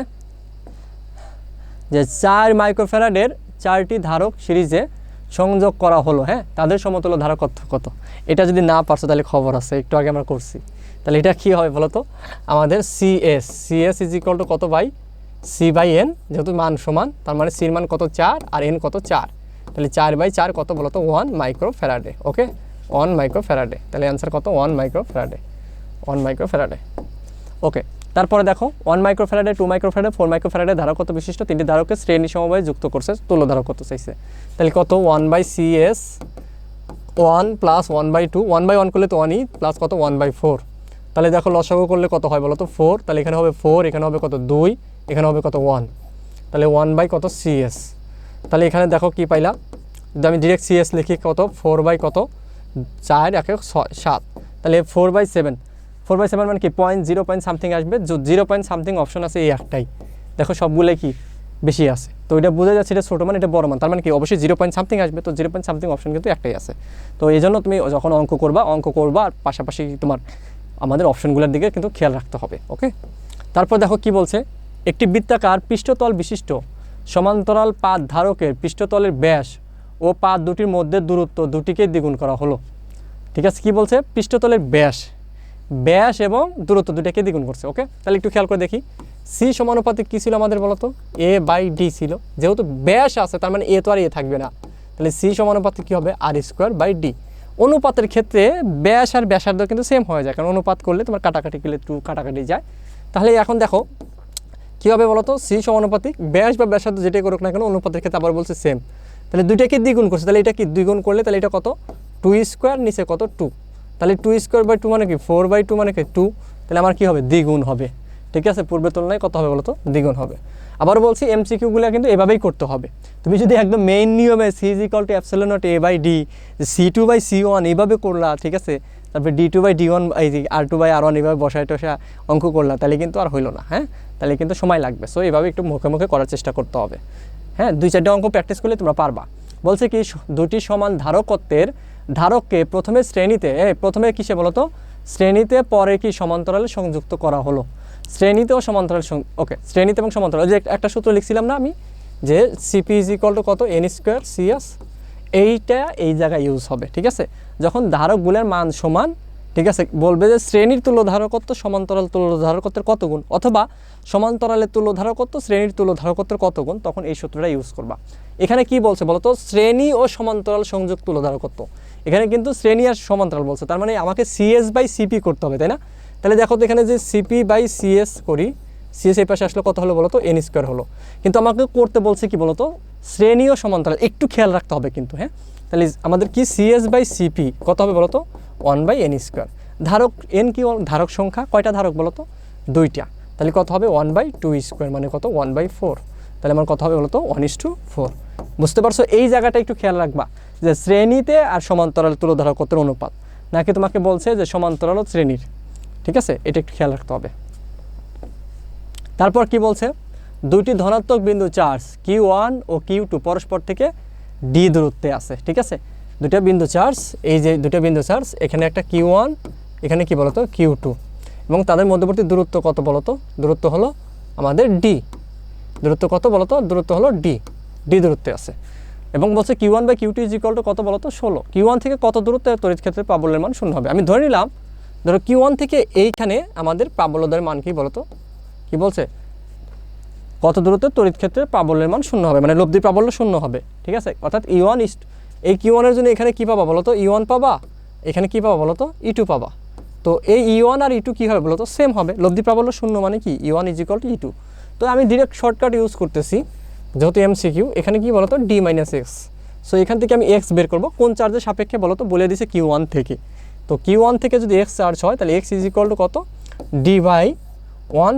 যে 4 মাইক্রোফ্যারাডের 4টি ধারক সিরিজে সংযোগ করা হলো, হ্যাঁ তাদের সমতুল্য ধারক কত। এটা যদি না পারছো তাহলে খবর আছে, একটু আগে আমরা করছি। তাহলে এটা কী হবে বলতো, আমাদের সিএস ইজ ইকুয়াল টু কত বাই C/N, যেহেতু মান সমান, তার মানে সির মান কত 4 আর N কত 4, তাহলে 4/4 কত বলতো, 1 মাইক্রোফ্যারাডে। ওকে, 1 মাইক্রোফ্যারাডে, তাহলে অ্যান্সার কত, 1 মাইক্রোফ্যারাডে, 1 মাইক্রোফ্যারাডে। ওকে, তারপরে দেখো 1 মাইক্রোফ্যারাডে, 2 মাইক্রোফ্যারাডে, 4 মাইক্রোফ্যারাডে ধারক কত বিশিষ্ট 3টি ধারকের শ্রেণী সমবায়ে যুক্ত করছে, তুল্য ধারক কত চাইছে। তাহলে কত, 1/CS 1 + 1/2, 1/1 করলে তো 1ই, প্লাস কত 1/4, তাহলে দেখো লসাগু করলে কত হয় বলো তো 4, তাহলে এখানে হবে 4, এখানে হবে কত 2, এখানে হবে কত 1, তাহলে 1 বাই কত CS। তাহলে এখানে দেখো কি পাইলাম, যদি আমি ডিরেক্ট CS লিখি কত 4 বাই কত 4 1 7, তাহলে 4/7, 4/7 মানে কি 0 সামথিং আসবে, 0 সামথিং অপশন আছে এই একটাই, দেখো সবগুলোই কি বেশি আছে, তো এটা বোঝা যাচ্ছে এটা ছোটো মান এটা বড় মান, তার মানে কি অবশ্যই 0 সামথিং আসবে, তো 0 সামথিং অপশন কিন্তু একটাই আছে। তো এই জন্য তুমি যখন অঙ্ক করবা আর পাশাপাশি তোমার আমাদের অপশনগুলোর দিকে কিন্তু খেয়াল রাখতে হবে। ওকে, তারপর দেখো কি বলছে, একটি বৃত্তাকার পৃষ্ঠতল বিশিষ্ট সমান্তরাল পাত ধারকের পৃষ্ঠতলের ব্যাস ও পাত দুটির মধ্যে দূরত্ব দুটিকে দ্বিগুণ করা হলো। ঠিক আছে, কি বলছে, পৃষ্ঠতলের ব্যাস এবং দূরত্ব দুটাকে দ্বিগুণ করছে। ওকে, তাহলে একটু খেয়াল করে দেখি, সি সমানুপাতিক কী ছিল আমাদের বলতো, A/D ছিল, যেহেতু ব্যাস আছে তার মানে এ তো আর এ থাকবে না, তাহলে সি সমানুপাতিক কী হবে R²/D। অনুপাতের ক্ষেত্রে ব্যাস আর ব্যাসার্ধ কিন্তু সেম হয়ে যায়, কারণ অনুপাত করলে তোমার কাটাকাটি করলে একটু কাটাকাটি যায়। তাহলে এখন দেখো কী হবে বলতো, সি সমানুপাতিক ব্যাস বা ব্যাসার্ধ যেটাই করুক না কেন অনুপাতের ক্ষেত্রে আবার বলছে সেম, তাহলে দুইটাকে দ্বিগুণ করছে, তাহলে এটা কি দ্বিগুণ করলে তাহলে এটা কত 2² নিচে কত 2, তাহলে 2²/2 মানে কি 4/2 মানে কি 2, তাহলে আমার কি হবে দ্বিগুণ হবে। ঠিক আছে, পূর্বের তুলনায় কত হবে বলতো দ্বিগুণ হবে। আবার বলছি MCQগুলো কিন্তু এভাবেই করতে হবে, তুমি যদি একদম মেইন নিয়মে C = ε0 A/D C2/C1 এইভাবে করলা, ঠিক আছে, তারপরে D2/D1 এই যে R2/R1 এইভাবে বসায় টসা অঙ্ক করলা, তাহলে কিন্তু আর হইলো না। হ্যাঁ, তাহলে কিন্তু সময় লাগবে, সো এইভাবে একটু মুখে মুখে করার চেষ্টা করতে হবে। হ্যাঁ, 2-4টা অঙ্ক প্র্যাকটিস করলে তোমরা পারবা। বলছে কি দুটি সমান ধারকত্বের ধারককে প্রথমে কিসে বলতো শ্রেণীতে, পরে কি সমান্তরালে সংযুক্ত করা হলো, শ্রেণীতে ও সমান্তরাল। ওকে, শ্রেণীতে এবং সমান্তরাল, যে একটা সূত্র লিখছিলাম না আমি, যে CP = কত n² CS, এইটা এই জায়গায় ইউজ হবে। ঠিক আছে, যখন ধারকগুলোর মান সমান, ঠিক আছে, বলবে যে শ্রেণীর তুল্য ধারকত্ব সমান্তরাল তুল্য ধারকত্বের কত গুণ, অথবা সমান্তরালের তুল্য ধারকত্ব শ্রেণীর তুল্য ধারকত্বের কত গুণ, তখন এই সূত্রটা ইউজ করবা। এখানে কি বলছে বলতো, শ্রেণী ও সমান্তরাল সংযুক্ত তুল্য ধারকত্ব, এখানে কিন্তু শ্রেণী আর সমান্তরাল বলছে, তার মানে আমাকে CS/CP করতে হবে, তাই না? তাহলে দেখো তো এখানে যে CP/CS করি, CS এই পাশে আসলে কত হলো বলতো n² হলো, কিন্তু আমাকে করতে বলছে কি বলতো শ্রেণী ও সমান্তরাল, একটু খেয়াল রাখতে হবে কিন্তু। হ্যাঁ, তাহলে আমাদের কি CS/CP কত হবে বলতো 1/n²। ধারক n কি ধারক সংখ্যা, কয়টা ধারক বলতো 2টা, তাহলে কত হবে 1/2² মানে কত 1/4, তাহলে আমার কত হবে বলতো 1:4। বুঝতে পারছো, এই জায়গাটা একটু খেয়াল রাখবা যে শ্রেণীতে আর সমান্তরাল তুল্য ধারকত্বের অনুপাত, নাকি তোমাকে বলছে যে সমান্তরাল ও শ্রেণীর। ঠিক আছে, এটা একটু খেয়াল রাখতে হবে। তারপর কি বলছে, দুইটি ধনাত্মক বিন্দু চার্জ Q1 ও Q2 পরস্পর থেকে D দূরত্বে আছে। ঠিক আছে, দুটা বিন্দু চার্জ, এই যে দুটা বিন্দু চার্জ, এখানে একটা Q1, এখানে কি বলতো Q2, এবং তাদের মধ্যবর্তী দূরত্ব কত বলতো, দূরত্ব হলো আমাদের D, দূরত্ব কত বলতো, দূরত্ব হলো D দূরত্বে আছে, এবং বলছে Q1/Q2 = কত বলতো 16। Q1 থেকে কত দূরত্বে তড়িৎ ক্ষেত্রের প্রাবল্যের মান 0 হবে। আমি ধরে নিলাম ধরো Q1 থেকে এইখানে আমাদের প্রাবল্যদের মান কি বলতো, কি বলছে কত দূরত্বে তড়িৎ ক্ষেত্রের প্রাবল্যের মান 0 হবে, মানে লব্ধি প্রাবল্য 0 হবে। ঠিক আছে, অর্থাৎ E1 এই Q1 এর জন্য এখানে কি পাবা বলতো E1 পাবা, এখানে কি পাবা বলতো E2 পাবা। তো এই E1 আর E2 কি হবে বলতো সেম হবে, লব্ধি প্রাবল্য 0 মানে কি E1 = E2। তো আমি ডিরেক্ট শর্টকাট ইউজ করতেছি, যেহেতু MCQ, এখানে কি বলতো D - X, সো এখান থেকে আমি X বের করব, কোন চার্জের সাপেক্ষে বলতো বলে দিছে Q1 থেকে। তো Q1 থেকে যদি X চার্জ হয় তাহলে X = কত D/1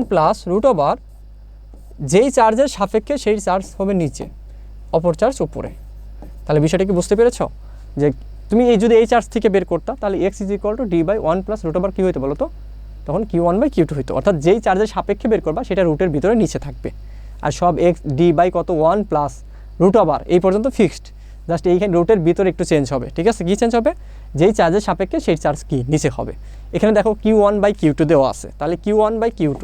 + যেই চার্জের সাপেক্ষে সেই চার্জ হবে নিচে, অপর চার্জ উপরে। তাহলে বিষয়টা কি বুঝতে পেরেছ, যে তুমি যদি এই চার্জ থেকে বের করতা তাহলে X = D/1 + কী হইতো বলো তো, তখন Q1/Q2 হইতো, অর্থাৎ যেই চার্জের সাপেক্ষে বের করবা সেটা রুটের ভিতরে নিচে থাকবে, আর সব X D/1 + এই পর্যন্ত ফিক্সড, জাস্ট এইখানে রুটের ভিতরে একটু চেঞ্জ হবে। ঠিক আছে, কী চেঞ্জ হবে, যেই চার্জের সাপেক্ষে সেই চার্জ কি নিচে হবে। এখানে দেখো Q1/Q2 দেওয়া আছে, তাহলে Q1/Q2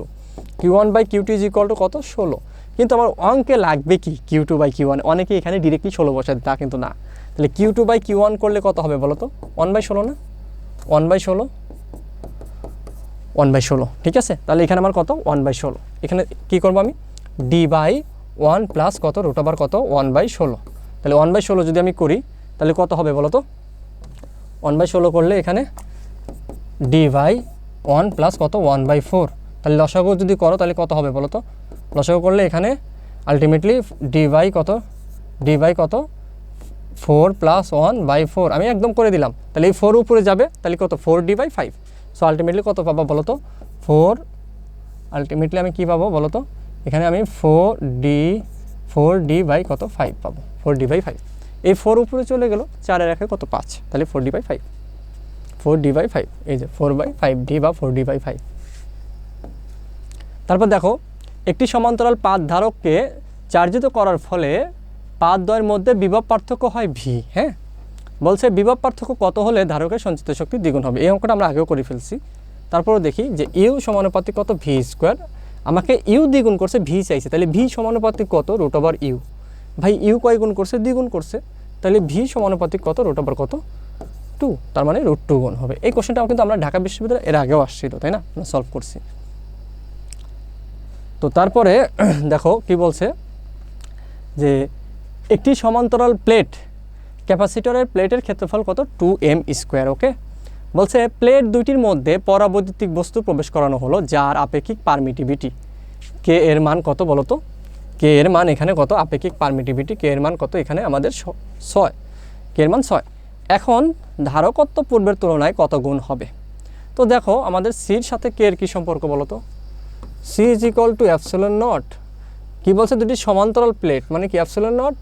= কত 16, কিন্তু আমার অঙ্কে লাগবে কি Q2/Q1, অনেকে এখানে ডিরেক্টলি 16 বসায়, তা কিন্তু না। তাহলে Q2/Q1 করলে কত হবে বলো তো 1/16 না, 1/16। ঠিক আছে, তাহলে এখানে আমার কত 1/16, এখানে কি করবো আমি D/1 + কত কত 1/16, তাহলে 1/16 যদি আমি করি তাহলে কত হবে বলো তো 1/16 করলে এখানে D/1 + কত 1/4, তাহলে লসাগু যদি করো তাহলে কত হবে বলো তো, লসাগু করলে এখানে আলটিমেটলি D/কত 4 + 1/4, আমি একদম করে দিলাম, তাহলে এই 4 উপরে যাবে, তাহলে কত 4D/5, সো আলটিমেটলি কত পাবো বলো তো 4, আলটিমেটলি আমি কী পাবো বলো তো, এখানে আমি 4d বাই কত 5 পাবো, 4d/5। এই 4 উপরে চলে গেল, 4 এর 1 কত 5, তাহলে 4d/5, 4d/5, এই যে 4/5d বা 4d/5। তারপর দেখো একটি সমান্তরাল পাত ধারককে চার্জিত করার ফলে পাতদ্বয়ের মধ্যে বিভব পার্থক্য হয় ভি। হ্যাঁ, বলছে বিভব পার্থক্য কত হলে ধারকের সঞ্চিত শক্তি দ্বিগুণ হবে। এই অঙ্কটা আমরা আগেও করে ফেলছি। তারপরে দেখি যে ইউ সমানুপাতিক কত ভি স্কোয়ার, আমাকে ইউ দ্বিগুণ করছে, ভি চাইছে, তাহলে ভি সমানুপাতিক কত √ইউ। ভাই ইউ কয় গুণ করছে, দ্বিগুণ করছে, তাহলে ভি সমানুপাতিক কত √, কত 2, তার মানে √2 গুণ হবে। এই কোশ্চেনটা কিন্তু আমরা ঢাকা বিশ্ববিদ্যালয়ে এর আগেও আসছিল, তাই না, আমরা সলভ করছি। তো তারপরে দেখো কি বলছে যে একটি সমান্তরাল প্লেট ক্যাপাসিটরের প্লেটের ক্ষেত্রফল কত 2m²। ওকে, বলছে প্লেট দুইটির মধ্যে পরাবৈদ্যুতিক বস্তু প্রবেশ করানো হলো যার আপেক্ষিক পারমিটিভিটি কে এর মান কত বলো তো, কে এর মান এখানে কত, আপেক্ষিক পারমিটিভিটি কে এর মান কত, এখানে আমাদের 6, কে এর মান 6। এখন ধারকত্ব পূর্বের তুলনায় কত গুণ হবে। তো দেখো আমাদের সির সাথে কে এর কী সম্পর্ক বলো তো, C is equal to epsilon nought. কী বলছে, দুটি সমান্তরাল প্লেট মানে কি এপসিলন নট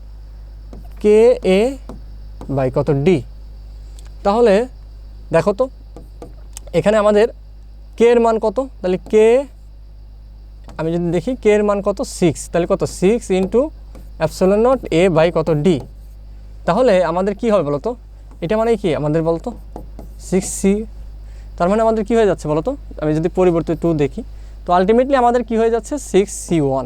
কে এ বাই কত ডি। তাহলে দেখো তো এখানে আমাদের কে এর মান কত, তাহলে কে আমি যদি দেখি কে এর মান কত 6, তাহলে কত 6 into epsilon not A by কত ডি। তাহলে আমাদের কি হবে বলো তো, এটা মানে কি আমাদের বলো তো 6c, তার মানে আমাদের কি হয়ে যাচ্ছে বলো তো, আমি যদি পরিবর্তে 2 দেখি, তো আলটিমেটলি আমাদের কি হয়ে যাচ্ছে 6c1।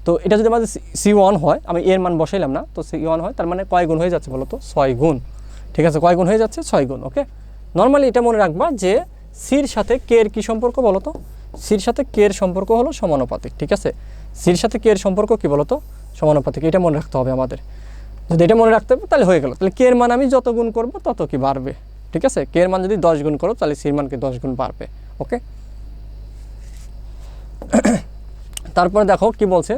তো এটা যদি আমাদের c1 হয়, আমি এর মান বসাইলাম না, তো c1 হয়, তার মানে কয় গুণ হয়ে যাচ্ছে বলো তো 6 গুণ। ঠিক আছে, কয় গুণ হয়ে যাচ্ছে 6 গুণ। ওকে, নর্মালি এটা মনে রাখবা যে সির সাথে কে এর কী সম্পর্ক বলো তো, সির সাথে কে এর সম্পর্ক হলো সমানুপাতিক। ঠিক আছে, সির সাথে কে এর সম্পর্ক কী বলো তো, সমানুপাতিক। এটা মনে রাখতে হবে আমাদের, যদি এটা মনে রাখতে হবে তাহলে হয়ে গেল। তাহলে কে এর মান আমি যত গুণ করবো তত কি বাড়বে। ঠিক আছে, কে এর মান যদি 10 গুণ করো তাহলে সির মান কি 10 গুণ বাড়বে। ওকে, তারপরে দেখো কি বলছে,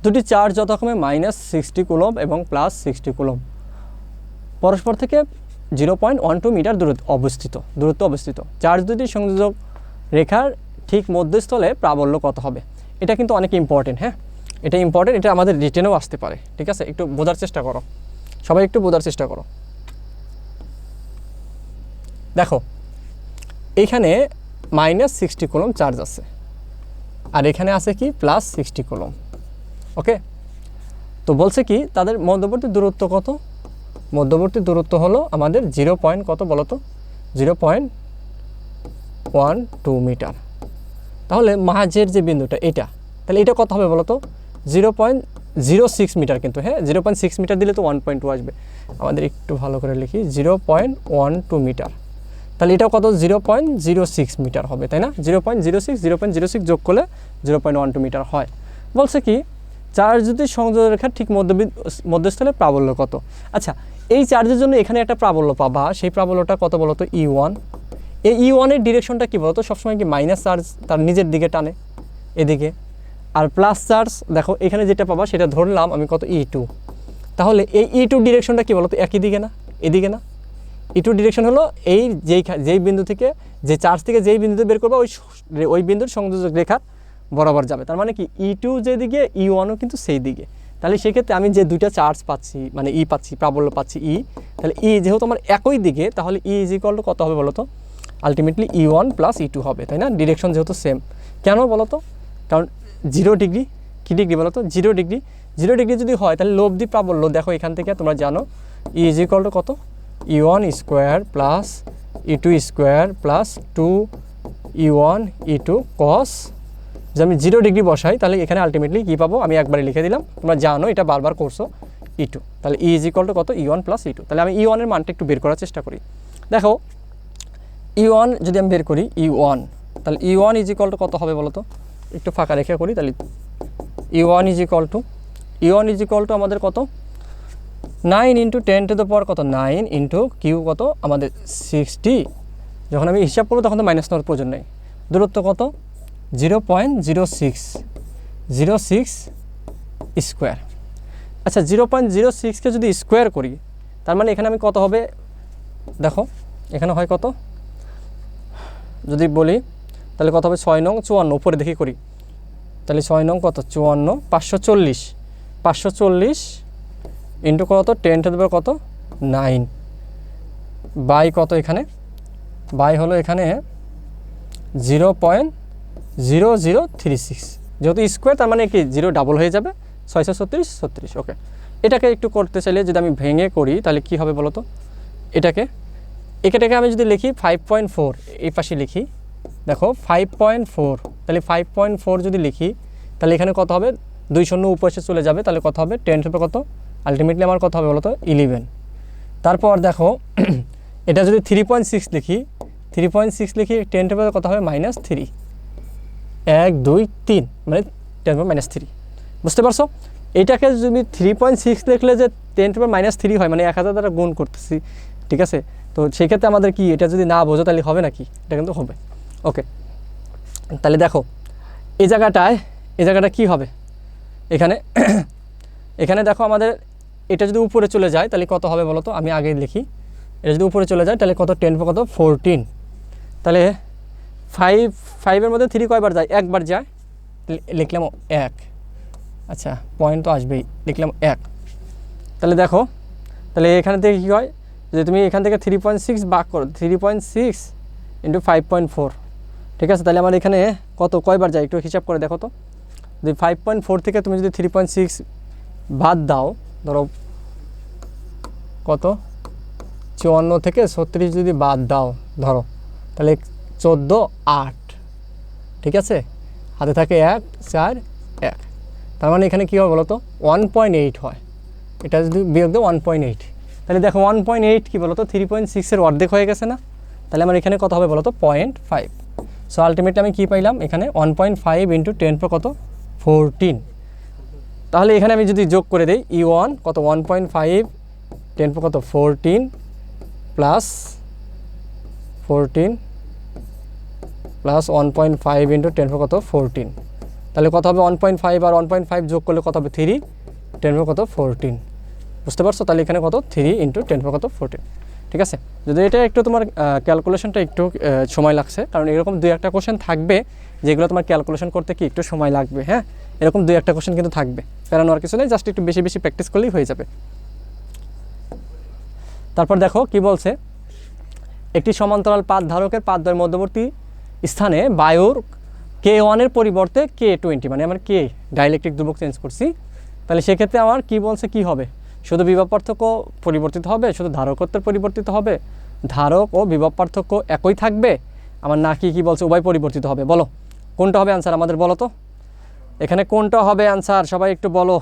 দুটি চার্জ যথাক্রমে -60 কুলম্ব এবং +60 কুলম্ব পরস্পর থেকে 0.12 মিটার দূরত্ব অবস্থিত। চার্জ দুটি সংযোজক রেখার ঠিক মধ্যস্থলে প্রাবল্য কত হবে। এটা কিন্তু অনেক ইম্পর্টেন্ট। হ্যাঁ, এটা ইম্পর্টেন্ট, এটা আমাদের রিটেনেও আসতে পারে। ঠিক আছে, একটু বোঝার চেষ্টা করো, সবাই একটু বোঝার চেষ্টা করো। দেখো এইখানে -60 কুলম্ব চার্জ আছে, আর এখানে আছে কি +60 কুলম্ব। ওকে, তো বলছে কি তাদের মধ্যবর্তী দূরত্ব কত, মধ্যবর্তী দূরত্ব হলো আমাদের 0. কত বলো তো 0.12 মিটার। তাহলে মাঝের যে বিন্দুটা এটা, তাহলে এটা কত হবে বলো তো 0.06 মিটার। কিন্তু হ্যাঁ 0.6 মিটার দিলে তো 1.2 আসবে, আমাদের একটু ভালো করে লিখি 0.12 মিটার। তাহলে এটা কত 0.06 মিটার হবে, তাই না, 0.06 যোগ করলে 0.12 মিটার হয়। বলছে কি চার্জ যদি সংযোগ রেখার ঠিক মধ্যস্থলে প্রাবল্য কত। আচ্ছা, এই চার্জের জন্য এখানে একটা প্রাবল্য পাবা, সেই প্রাবল্যটা কত বলো তো E1। এই E1 এর ডিরেকশনটা কী বলো তো, সবসময় কি মাইনাস চার্জ তার নিজের দিকে টানে এদিকে, আর প্লাস চার্জ দেখো এখানে যেটা পাবা সেটা ধরলাম আমি কত E2। তাহলে এই E2 ডিরেকশনটা কী বলো তো একই দিকে না, এদিকে না। E2 ডিরেকশন হলো এই যেই বিন্দু থেকে, যে চার্জ থেকে যেই বিন্দুতে বের করবা ওই বিন্দুর সংযোজক রেখার বরাবর যাবে। তার মানে কি E2 যেদিকে E1ও কিন্তু সেই দিকে। তাহলে সেক্ষেত্রে আমি যে দুইটা চার্জ পাচ্ছি মানে E পাচ্ছি, প্রাবল্য পাচ্ছি E, তাহলে E যেহেতু আমার একই দিকে, তাহলে E ইজ ইকুয়াল টু কত হবে বলো তো, আলটিমেটলি E1 + E2 হবে, তাই না, ডিরেকশন যেহেতু সেম। কেন বলো তো, কারণ 0 ডিগ্রি, কী ডিগ্রি বলো তো 0 ডিগ্রি। 0 ডিগ্রি যদি হয় তাহলে লব্ধি প্রাবল্য দেখো এখান থেকে তোমরা জানো E ইজ ইকুয়াল টু কত E1 square plus E2 square plus 2E1 E2 cos। যে আমি 0 ডিগ্রি বসাই তাহলে এখানে আলটিমেটলি কী পাবো, আমি একবারে লিখে দিলাম, তোমরা জানো এটা বারবার করছো E2। তাহলে E ইজ ইকুয়াল টু কত E1 + E2। তাহলে আমি E1 এর মানটা একটু বের করার চেষ্টা করি। দেখো E1 যদি আমি বের করি E1, তাহলে E1 ইজ ইকুয়াল টু কত হবে বলো তো, একটু ফাঁকা রেখে করি। তাহলে E1 ইজ ইকুয়াল টু আমাদের কত 9 × 10⁻⁴ কত 9 × কিউ কত আমাদের 60। যখন আমি হিসাব করবো তখন তো মাইনাস নেওয়ার প্রয়োজন নেই। দূরত্ব কত 0.06 স্কোয়ার। আচ্ছা 0.06কে যদি স্কোয়ার করি তার মানে এখানে আমি কত হবে দেখো, এখানে হয় কত যদি বলি তাহলে কত হবে 6 নং 54, উপরে দেখি করি, তাহলে 6 নং কত 54, 540, 540 ইন্টু কত 10 টু দি পাওয়ার কত 9 বাই কত, এখানে বাই হলো এখানে 0.0036, যেহেতু স্কোয়ার তার মানে কি 0 ডাবল হয়ে যাবে, 636, ওকে। এটাকে একটু করতে চাইলে যদি আমি ভেঙে করি তাহলে কি হবে বলো তো, এটাকে আমি যদি লিখি 5.4, এই পাশে লিখি, দেখো 5.4, তাহলে 5.4 যদি লিখি তাহলে এখানে কত হবে, 2 শূন্য উপরে চলে যাবে, তাহলে কত হবে 10 টু কত, আলটিমেটলি আমার কত হবে বলো তো 11। তারপর দেখো এটা যদি 3.6 লিখি, 3.6 লিখি 10 টু কত হবে -3, 1 2 3 মানে 10 -3, বুঝতে পারছো? এটাকে যদি 3.6 লিখলে যে 10 টু -3 হয়, মানে 1000 দ্বারা গুণ করতেছি, ঠিক আছে? তো সেই ক্ষেত্রে আমাদের কি এটা যদি না বোঝো তাহলে হবে নাকি, এটা কিন্তু হবে, ওকে। তাহলে দেখো এই জায়গাটা কি হবে, এখানে দেখো আমাদের এটা যদি উপরে চলে যায় তাহলে কত হবে বলো তো, আমি আগে লিখি, এটা যদি উপরে চলে যায় তাহলে কত 10 কত 14, তাহলে 5 মধ্যে 3 কয়বার যায়, একবার যায়, লিখলাম 1, আচ্ছা পয়েন্ট তো আসবেই, লিখলাম 1। তাহলে দেখো তাহলে এখানে থেকে কী হয়, যে তুমি এখান থেকে 3.6 ভাগ করো, 3.6 ইন্টু 5.4, ঠিক আছে? তাহলে আমার এখানে কত কয়বার যায় একটু হিসাব করে দেখো তো, যদি 5.4 থেকে তুমি যদি 3.6 বাদ দাও, ধরো কত 54 থেকে 36 যদি বাদ দাও ধরো, তাহলে 14 8, ঠিক আছে? হাতে থাকে 1 4 1, তার মানে এখানে কী হবে বলো তো 1.8 হয়, এটা যদি বিয়োগ দাও 1.8, তাহলে দেখো 1.8 কী বলো তো 3.6-এর অর্ধেক হয়ে গেছে না? তাহলে আমার এখানে কত হবে বলো তো 0.5। সো আলটিমেটলি আমি কী পাইলাম এখানে 1.5 ইন্টু 10 কত 14। তাহলে এখানে আমি যদি যোগ করে দিই E1 কত 1.5 10 কত 14 প্লাস 1.5 ইন্টু 10 কত 14, তাহলে কত হবে 1.5 আর 1.5 যোগ করলে কত হবে 3, 10 কত 14, বুঝতে পারছো? তাহলে এখানে কত 3 ইন্টু 10 কত 14, ঠিক আছে? যদি এটা একটু তোমার ক্যালকুলেশনটা একটু সময় লাগছে, কারণ এরকম 2-1টা কোশ্চেন থাকবে যেগুলো তোমার ক্যালকুলেশন করতে কি একটু সময় লাগবে, হ্যাঁ এরকম 2-1টা কোশ্চেন কিন্তু থাকবে, কারণ আর কিছু নেই, জাস্ট একটু বেশি বেশি প্র্যাকটিস করলেই হয়ে যাবে। তারপর দেখো কি বলছে, একটি সমান্তরাল পাত ধারকের পাতদ্বয়ের মধ্যবর্তী স্থানে বায়ুর K1 এর পরিবর্তে K20, মানে আমার K ডাইইলেকট্রিক ধ্রুবক চেঞ্জ করছি, তাহলে সেক্ষেত্রে আমার কি বলছে কি হবে, শুধু বিভব পার্থক্য পরিবর্তিত হবে, শুধু ধারকত্বের পরিবর্তিত হবে, ধারক ও বিভব পার্থক্য একই থাকবে, আমার নাকি কি বলছে উভয় পরিবর্তিত হবে, বলো কোনটা হবে আনসার আমাদের, বলো তো এখানে কোনটা হবে আনসার, সবাই একটু বলো।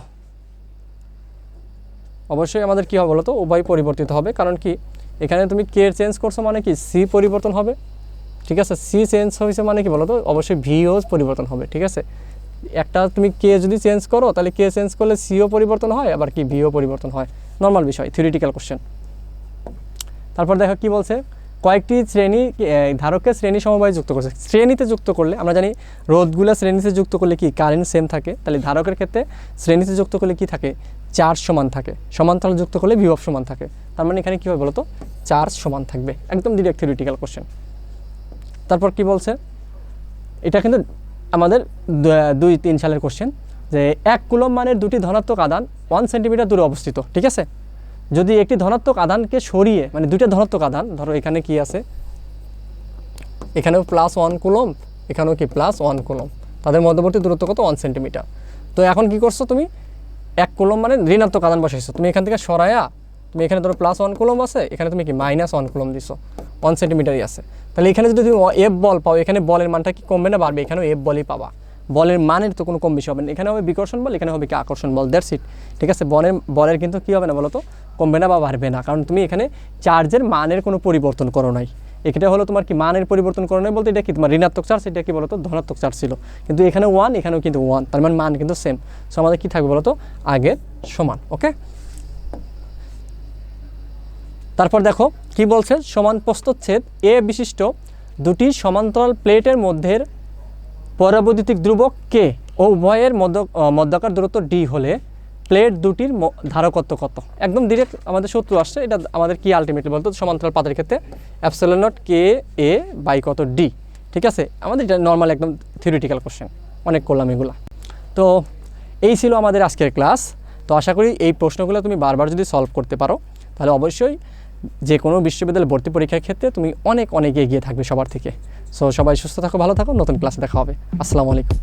অবশ্যই আমাদের কি হবে বলো তো উভয় পরিবর্তিত হবে, কারণ কি এখানে তুমি কে চেঞ্জ করছো মানে কি সি পরিবর্তন হবে, ঠিক আছে? সি চেঞ্জ হয়েছে মানে কি বলো তো অবশ্যই ভিও পরিবর্তন হবে, ঠিক আছে? একটা তুমি কে যদি চেঞ্জ করো তাহলে কে চেঞ্জ করলে সিও পরিবর্তন হয়, আবার কি ভিও পরিবর্তন হয়, নর্মাল বিষয়, থিওরিটিক্যাল কোশ্চেন। তারপর দেখো কি বলছে, কয়েকটি শ্রেণী ধারককে শ্রেণী সমবায় যুক্ত করছে, শ্রেণীতে যুক্ত করলে আমরা জানি রোধগুলো শ্রেণীতে যুক্ত করলে কি কারেন্ট সেম থাকে, তাহলে ধারকের ক্ষেত্রে শ্রেণীতে যুক্ত করলে কি থাকে চার্জ সমান থাকে, সমান্তরাল যুক্ত করলে বিভব সমান থাকে, তার মানে এখানে কী হবে বলো তো চার্জ সমান থাকবে, একদম ডিরেক্ট থিওরিটিক্যাল কোশ্চেন। তারপর কি বলছে, এটা কিন্তু আমাদের 2-3 সালের কোশ্চেন, যে 1 কুলম্ব মানের দুটি ধনাত্মক আধান 1 সেন্টিমিটার দূরে অবস্থিত, ঠিক আছে? যদি একটি ধনাত্মক আধানকে সরিয়ে, মানে দুইটা ধনাত্মক আধান, ধরো এখানে কি আছে, এখানেও +1 কুলম্ব, এখানেও কি +1 কুলম্ব, তাদের মধ্যবর্তী দূরত্ব কত 1 সেন্টিমিটার। তো এখন কি করছো তুমি 1 কুলম্ব মানে ঋণাত্মক আধান বসাইছো, তুমি এখান থেকে সরায়া তুমি এখানে ধরো +1 কুলম্ব আছে, এখানে তুমি কি -1 কুলম্ব দিছো, 1 সেন্টিমিটারই আছে, তাহলে এখানে যদি তুমি এফ বল পাও, এখানে বলের মানটা কি কমবে না বাড়বে, এখানেও এফ বলই পাবা, বলের মানের তো কোনো কম বেশি হবে না, এখানে হবে বিকর্ষণ বল, এখানে হবে কি আকর্ষণ বল, দ্যাটস ইট, ঠিক আছে? বলের কিন্তু কী হবে না বলো তো কমবে না বা বাড়বে না, কারণ তুমি এখানে চার্জের মানের কোনো পরিবর্তন করো নাই, এটা হলো তোমার কি মানের পরিবর্তন করো নাই বলতে এটা কি তোমার ঋণাত্মক চার্জ, এটা কি বলো তো ধনাত্মক চার্জ ছিল, কিন্তু এখানে 1 এখানেও কিন্তু 1, তার মানে মান কিন্তু সেম, সো আমাদের কী থাকবে বলো তো আগের সমান, ওকে? তারপর দেখো কি বলছে, সমান প্রস্থচ্ছেদ এ বিশিষ্ট দুটি সমান্তরাল প্লেটের মধ্যের পরাবৈদ্যুতিক ধ্রুবক কে ও উভয়ের মধ্যকার দূরত্ব ডি হলে প্লেট দুটির ধারকত্ব কত, একদম ডিরেক্ট আমাদের সূত্র আসছে, এটা আমাদের কি আলটিমেটলি বলতো সমান্তরাল পাতের ক্ষেত্রে ε0 কে এ বাই কত ডি, ঠিক আছে, আমাদের এটা নর্মাল একদম থিওরিটিক্যাল কোশ্চেন, অনেক করলাম এগুলো। তো এই ছিল আমাদের আজকের ক্লাস। তো আশা করি এই প্রশ্নগুলো তুমি বারবার যদি সলভ করতে পারো তাহলে অবশ্যই যে কোনো বিশ্ববিদ্যালয়ে ভর্তি পরীক্ষার ক্ষেত্রে তুমি অনেক এগিয়ে থাকবে সবার থেকে। সো সবাই সুস্থ থাকো, ভালো থাকো, নতুন ক্লাসে দেখা হবে। আসসালামু আলাইকুম।